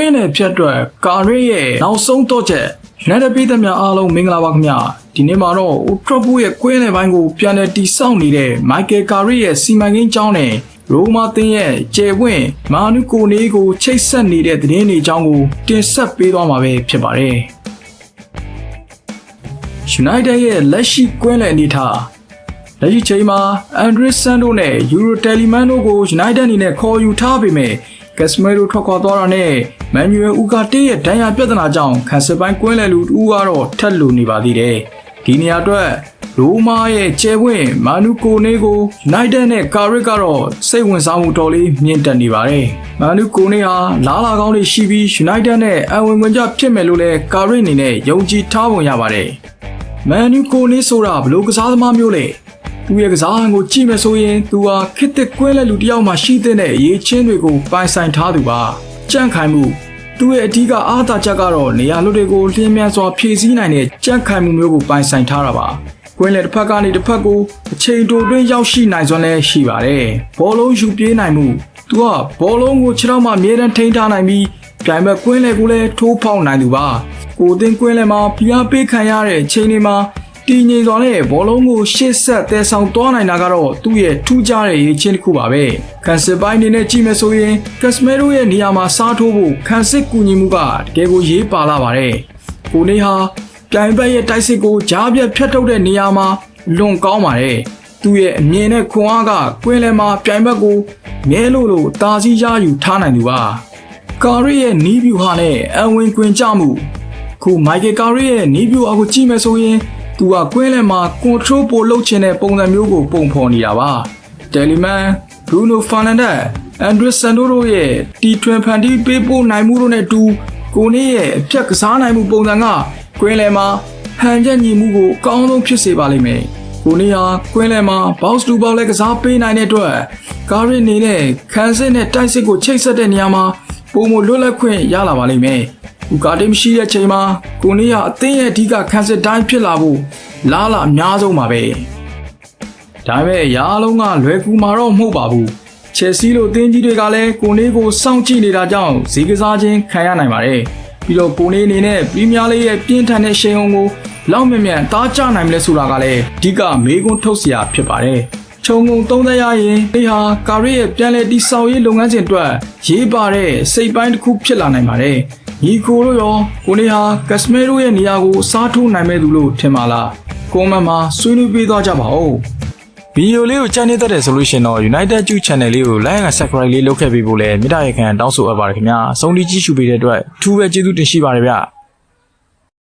င်းနဲ့ဖြတ်အတွက်ကာရီရဲ့နောက်ဆုံးတော့ချက်နိုင်တဲ့ပြည်သူများအားလုံးမင်္ဂလာပါခင်ဗျာဒီနေ့မှာတော့ Old Trafford ရဲ့ကွင်းနယ်ပိုင်းကိုပြန်လည်တည်ဆောက်နေတဲ့ Michael Carrick ရဲ့စီမံကိန်းကြောင်းနဲ့ရိုမာသင်းရဲ့ကျယ်ဝင့်မာနုကိုနေကိုချိတ်ဆက်နေတဲ့သတင်းတွေအကြောင်းကိုတင်ဆက်ပေးသွားမှာပဲဖြစ်ပါတယ် United ရဲ့လက်ရှိကွင်းလယ်အနေထားလက်ရှိချိန်မှာ Andres Santos နဲ့ Euro Telemann တို့ကို United အနေနဲ့ခေါ်ယူထားပေမဲ့ Casemiro ထွက်ခွာသွားတာနဲ့ Manuel Ugarte ရဲ့ဒဏ်ရာပြဿနာကြောင့်ခန်းစစ်ပိုင်းကွင်းလယ်လူတူကတော့ထက်လိုနေပါသေးတယ်ဒီနေရာအတွက်ရိုမာရဲ့ကျယ်ဝင့်မာနုကိုနေကို United နဲ့ Carrick ကတော့စိတ်ဝင်စားမှုတော်လေးမြင့်တက်နေပါတယ်မာနုကိုနေဟာလားလာကောင်းတွေရှိပြီး United နဲ့အဝင်ဝင်ကြဖြစ်မယ်လို့လဲ Carrick အနေနဲ့ယုံကြည်ထားပုံရပါတယ်မာနုကိုနေဆိုတာဘလို့ကစားသမားမျိုးလဲသူရဲ့ကစားဟန်ကိုကြည့်မယ်ဆိုရင်သူဟာခစ်တစ်ကွင်းလက်လူတယောက်မှရှိတဲ့အရေးချင်းတွေကိုပိုင်ဆိုင်ထားသူပါကြန့်ခိုင်မှုသူရဲ့အဓိကအားသာချက်ကတော့နေရာလွတ်တွေကိုလျင်မြန်စွာဖြည့်ဆည်းနိုင်တဲ့ကြန့်ခိုင်မှုမျိုးကိုပိုင်ဆိုင်ထားတာပါကွင်းလက်တစ်ဖက်ကနေတစ်ဖက်ကိုအချိန်တိုတွင်းရောက်ရှိနိုင်စွမ်းလည်းရှိပါတယ်ဘောလုံးယူပြေးနိုင်မှုသူကဘောလုံးကိုခြေထောက်မှအမြဲတမ်းထိန်းထားနိုင်ပြီးပြိုင်ဘက်ကွင်းလက်ကိုလည်းထိုးဖောက်နိုင်သူပါကိုတင်ကွင်းလက်မှာပြားပေးခံရတဲ့အချိန်တွေမှာတည်ငြိမ်စွာနဲ့ဘောလုံးကိုရှေ့ဆက်တဲဆောင်သွားနိုင်တာကတော့သူ့ရဲ့ထူးခြားတဲ့ရည်ချင်းတစ်ခုပါပဲခန်းစစ်ပိုင်းအနေနဲ့ကြည့်မယ်ဆိုရင်ကက်စမဲရိုရဲ့နေရာမှာစားထိုးဖို့ခန်းစစ်ကူညီမှုကတကယ်ကိုရေးပါလာပါတယ်ကိုနေဟာပြိုင်ဘက်ရဲ့တိုက်စစ်ကိုကြားပြတ်ဖြတ်ထုတ်တဲ့နေရာမှာလွန်ကောင်းပါတယ်သူ့ရဲ့အမြင်နဲ့ခွန်အားကကွင်းလယ်မှာပြိုင်ဘက်ကိုမြဲလို့တာစီရယူထားနိုင်သူပါကာရီရဲ့နီးဗျူဟာနဲ့အဝင်ကွင်းကြမှုခုမိုက်ကယ်ကာရီရဲ့နီးဗျူဟာကိုကြည့်မယ်ဆိုရင်သူကကွင်းလယ်မှာ control ပိုလုပ်ချင်တဲ့ပုံစံမျိုးကိုပုံဖော်နေတာပါ။ Telemann, Bruno Fernandes, Andres Santos တို့ရဲ့တီထွင်ဖန်တီးပေးပို့နိုင်မှုတို့နဲ့တူကိုနေရဲ့အဖြတ်ကစားနိုင်မှုပုံစံကကွင်းလယ်မှာဟန်ချက်ညီမှုကိုအကောင်းဆုံးဖြစ်စေပါလိမ့်မယ်။ကိုနေဟာကွင်းလယ်မှာ box to box လည်းကစားပေးနိုင်တဲ့အတွက်ကာရီနေနဲ့ခန်းစစ်နဲ့တိုက်စစ်ကိုချိတ်ဆက်တဲ့နေရာမှာပုံမလွတ်လပ်ခွင့်ရလာပါလိမ့်မယ်။ဥကာတိမရှိတဲ့ချိန်မှာကိုနေရအသင်းရဲ့အဓိကခန်းစစ်တိုင်းဖြစ်လာဖို့လားလာအများဆုံးပါပဲဒါပေမဲ့ရာလုံးကလွယ်ကူမှာတော့မဟုတ်ပါဘူးချယ်ဆီလိုအသင်းကြီးတွေကလည်းကိုနေကိုစောင့်ကြည့်နေတာကြောင့်ဈေးကစားခြင်းခံရနိုင်ပါတယ်ပြီးတော့ကိုနေအနေနဲ့ပရီးမီးယားလိရဲ့ပြင်းထန်တဲ့ရှင်ဟုန်ကိုလောက်မြမြန်သားကျနိုင်မလဲဆိုတာကလည်းအဓိကမေးခွန်းထုတ်စရာဖြစ်ပါတယ်ခြုံငုံသုံးသပ်ရရင်ဒီဟာကာရီရဲ့ပြန်လည်တည်ဆောက်ရေးလုပ်ငန်းစဉ်အတွက်ရေးပါတဲ့စိတ်ပိုင်းတစ်ခုဖြစ်လာနိုင်ပါတယ်ညီကိုတို့ရောကိုနေဟာကက်စမဲရိုရဲ့နေရာကိုစားထိုးနိုင်မဲ့သူလို့ထင်ပါလားကွန်မန့်မှာဆွေးနွေးပေးသွားကြပါဦးဗီဒီယိုလေးကိုကြိုက်နေတတ်တယ်ဆိုလို့ရှင်တော့ United Juice Channel လေးကို like and subscribe လေးလုပ်ခဲ့ပေးဖို့လည်းမေတ္တာရပ်ခံတောင်းဆိုအပ်ပါတယ်ခင်ဗျာအဆုံးထိကြည့်ရှုပေးတဲ့အတွက်အထူးပဲကျေးဇူးတင်ရှိပါတယ်ဗျ